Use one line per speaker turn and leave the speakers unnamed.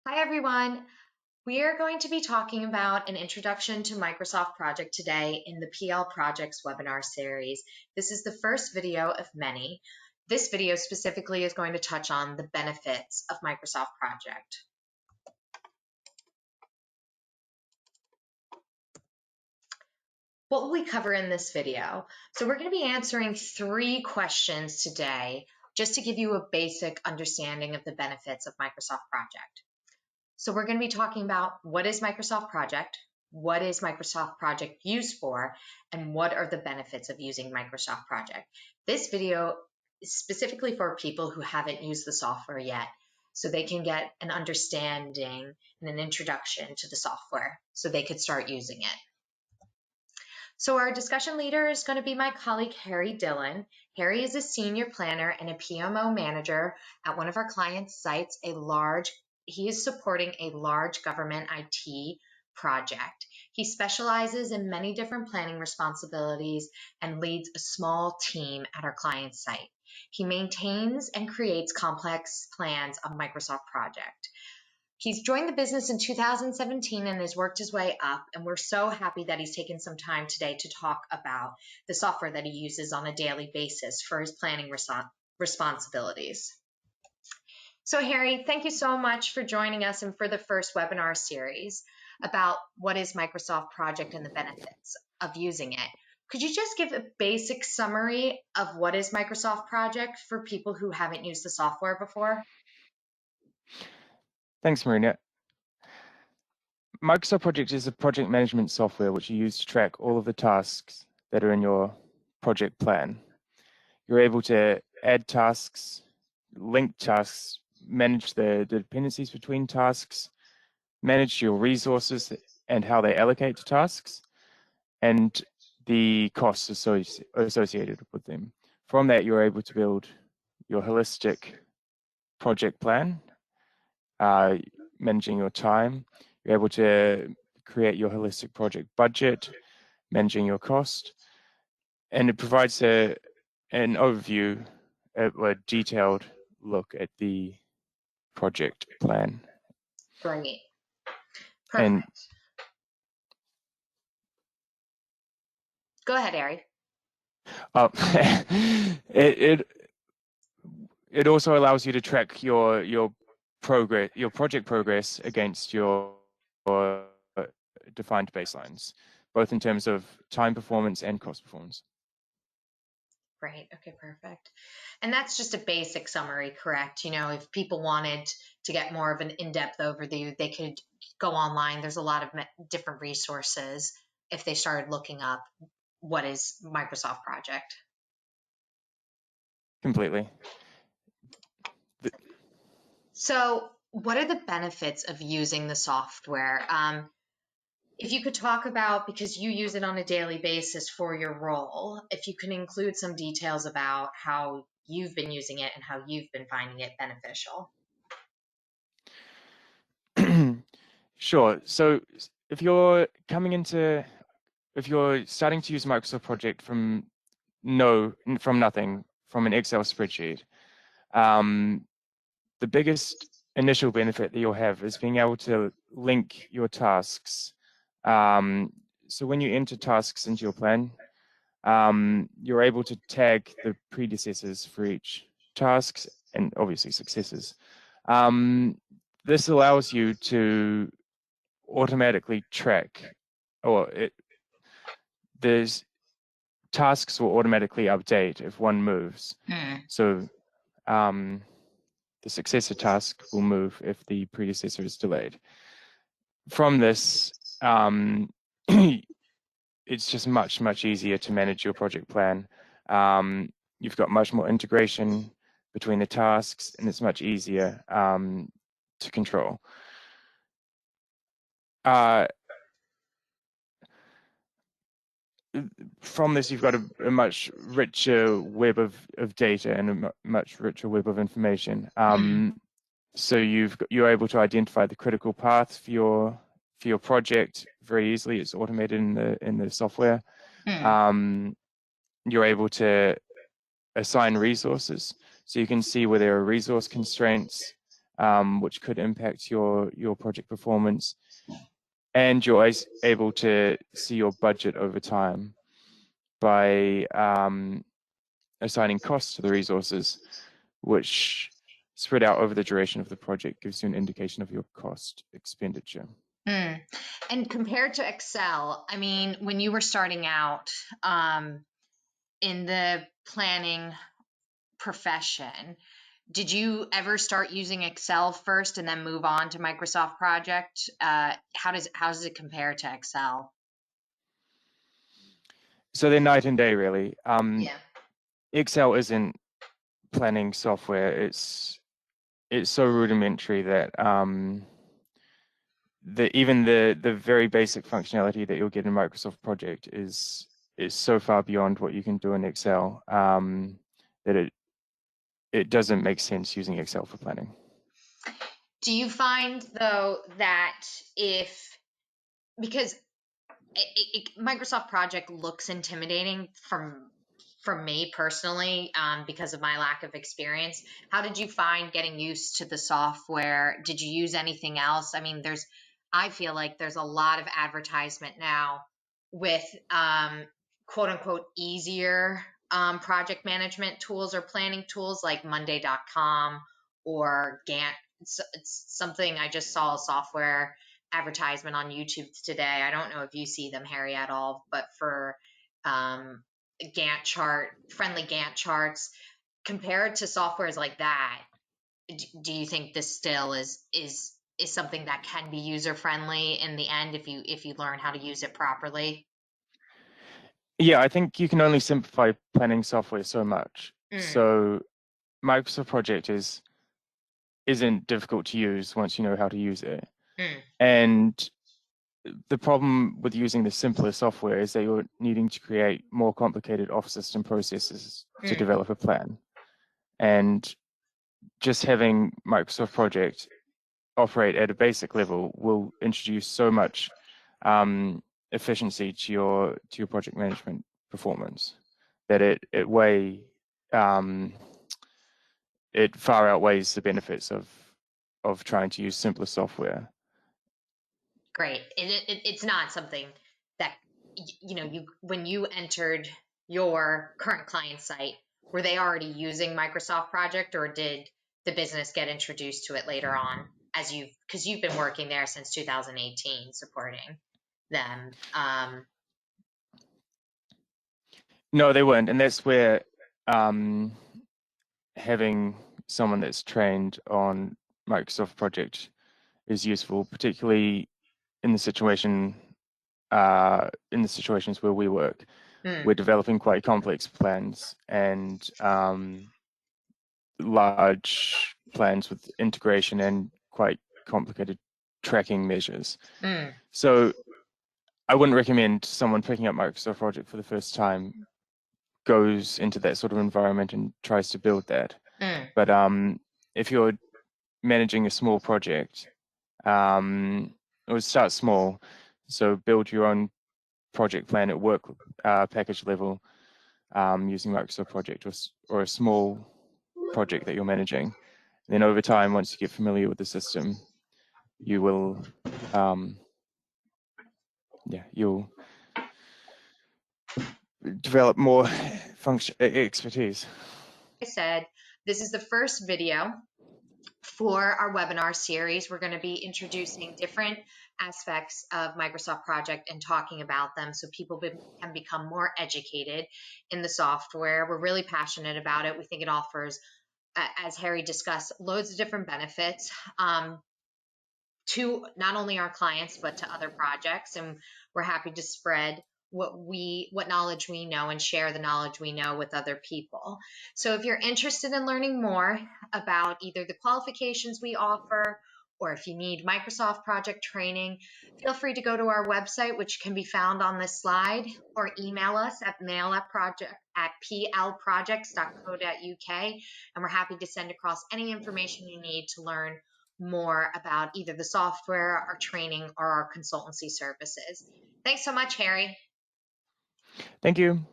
Hi, everyone. We are going to be talking about an introduction to Microsoft Project today in the PL Projects webinar series. This is the first video of many. This video specifically is going to touch on the benefits of Microsoft Project. What will we cover in this video? So we're going to be answering 3 questions today just to give you a basic understanding of the benefits of Microsoft Project. So we're going to be talking about what is Microsoft Project, what is Microsoft Project used for, and what are the benefits of using Microsoft Project. This video is specifically for people who haven't used the software yet, so they can get an understanding and an introduction to the software so they could start using it. So our discussion leader is going to be my colleague, Harry Dillon. Harry is a senior planner and a PMO manager at one of our clients' sites, he is supporting a large government IT project. He specializes in many different planning responsibilities and leads a small team at our client's site. He maintains and creates complex plans of Microsoft Project. He's joined the business in 2017 and has worked his way up, and we're so happy that he's taken some time today to talk about the software that he uses on a daily basis for his planning responsibilities. So Harry, thank you so much for joining us and for the first webinar series about what is Microsoft Project and the benefits of using it. Could you just give a basic summary of what is Microsoft Project for people who haven't used the software before?
Thanks, Marina. Microsoft Project is a project management software which you use to track all of the tasks that are in your project plan. You're able to add tasks, link tasks, manage the dependencies between tasks, manage your resources and how they allocate to tasks, and the costs associated with them. From that, you're able to build your holistic project plan, managing your time. You're able to create your holistic project budget, managing your cost, and it provides an overview, a detailed look at the project plan.
Great. Perfect.
And
go ahead, Harry.
It also allows you to track your progress, your project progress against your defined baselines, both in terms of time performance and cost performance.
Right. Okay, perfect. And that's just a basic summary, correct? You know, if people wanted to get more of an in-depth overview, they could go online. There's a lot of different resources if they started looking up what is Microsoft Project.
Completely.
So what are the benefits of using the software? If you could talk about, because you use it on a daily basis for your role, if you can include some details about how you've been using it and how you've been finding it beneficial.
Sure. So if you're starting to use Microsoft Project from nothing, from an Excel spreadsheet, the biggest initial benefit that you'll have is being able to link your tasks. So when you enter tasks into your plan, you're able to tag the predecessors for each tasks and obviously successors. This allows you to automatically track, there's tasks will automatically update if one moves. So the successor task will move if the predecessor is delayed. From this, it's just much easier to manage your project plan. You've got much more integration between the tasks, and it's much easier to control. From this, you've got a much richer web of data and a much richer web of information. So you're able to identify the critical path for your project very easily. It's automated in the software. You're able to assign resources, so you can see where there are resource constraints, which could impact your project performance. And you're always able to see your budget over time by assigning costs to the resources, which spread out over the duration of the project gives you an indication of your cost expenditure.
And compared to Excel, I mean, when you were starting out in the planning profession, did you ever start using Excel first and then move on to Microsoft Project? How does it compare to Excel?
So they're night and day, really.
Yeah.
Excel isn't planning software. It's so rudimentary that even the very basic functionality that you'll get in Microsoft Project is so far beyond what you can do in Excel that it doesn't make sense using Excel for planning.
Do you find though that because Microsoft Project looks intimidating for me personally, because of my lack of experience. How did you find getting used to the software? Did you use anything else? I mean, I feel like there's a lot of advertisement now with quote unquote easier project management tools or planning tools like Monday.com or Gantt. It's something I just saw a software advertisement on YouTube today. I don't know if you see them, Harry, at all, but for Gantt chart, friendly Gantt charts, compared to softwares like that, do you think this still is something that can be user friendly in the end if you learn how to use it properly?
Yeah, I think you can only simplify planning software so much. So Microsoft Project isn't difficult to use once you know how to use it. And the problem with using the simpler software is that you're needing to create more complicated off-system processes to develop a plan. And just having Microsoft Project operate at a basic level will introduce so much efficiency to your project management performance that it far outweighs the benefits of trying to use simpler software.
Great. It's not something that when you entered your current client site, were they already using Microsoft Project, or did the business get introduced to it later on because you've been working there since 2018 supporting them?
No, they weren't, and that's where having someone that's trained on Microsoft Project is useful, particularly in the situations where we work. We're developing quite complex plans and large plans with integration and quite complicated tracking measures. So I wouldn't recommend someone picking up Microsoft Project for the first time goes into that sort of environment and tries to build that. But if you're managing a small project, or start small, so build your own project plan at work package level using Microsoft Project or a small project that you're managing. And then over time, once you get familiar with the system, you will, you'll develop more expertise.
I said, this is the first video for our webinar series. We're going to be introducing different aspects of Microsoft Project and talking about them so people can become more educated in the software. We're really passionate about it. We think it offers, as Harry discussed, loads of different benefits to not only our clients, but to other projects. And we're happy to spread what knowledge we know and share the knowledge we know with other people. So if you're interested in learning more about either the qualifications we offer, or if you need Microsoft Project training, feel free to go to our website, which can be found on this slide, or email us at mail@plprojects.co.uk, and we're happy to send across any information you need to learn more about either the software, our training, or our consultancy services. Thanks so much, Harry.
Thank you.